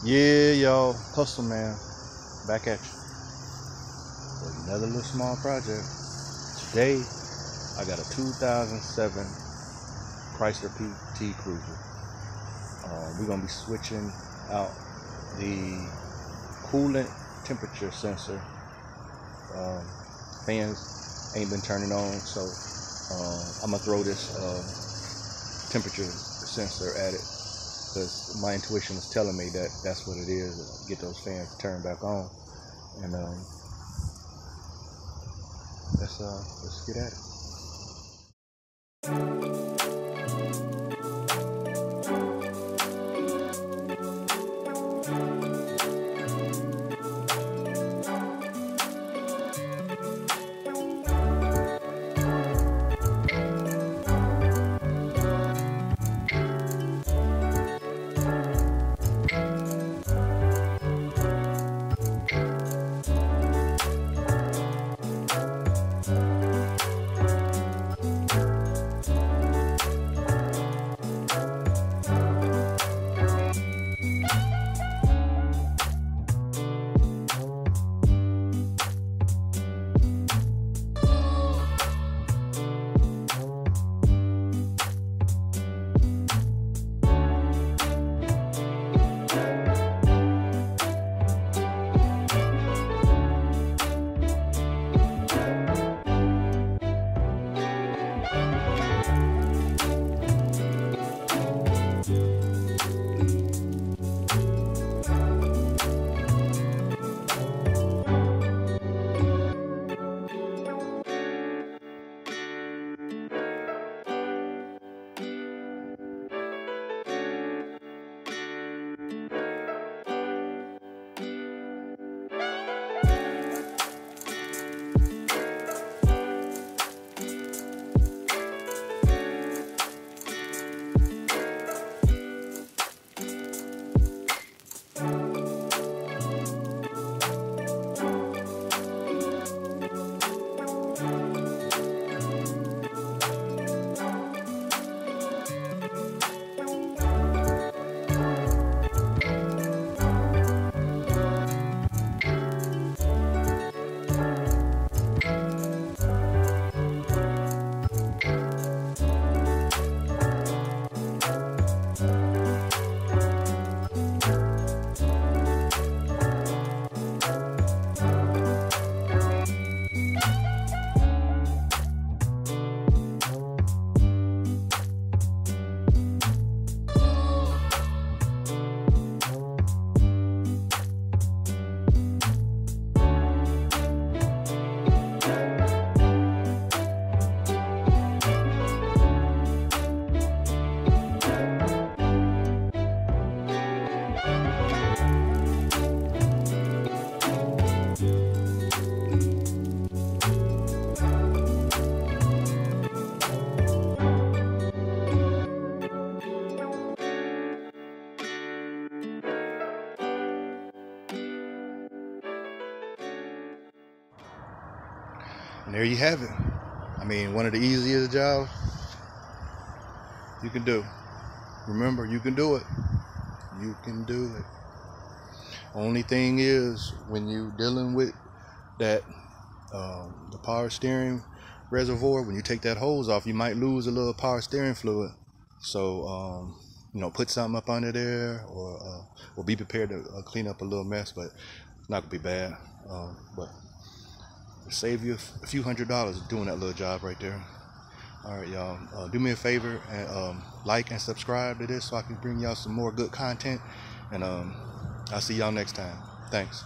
Yeah, y'all, HustleMan, back at you with another little small project. Today, I got a 2007 Chrysler PT Cruiser. We're gonna be switching out the coolant temperature sensor. Fans ain't been turning on, so I'm gonna throw this temperature sensor at it, because my intuition is telling me that that's what it is. Get those fans turned back on, and let's get at it. And there you have it. I mean, one of the easiest jobs you can do. Remember, you can do it. You can do it. Only thing is, when you're dealing with that, the power steering reservoir, when you take that hose off, you might lose a little power steering fluid. So, put something up under there, or be prepared to clean up a little mess, but it's not gonna be bad. But save you a few $100s doing that little job right there. All right, y'all, do me a favor and like and subscribe to this so I can bring y'all some more good content, and I'll see y'all next time. Thanks.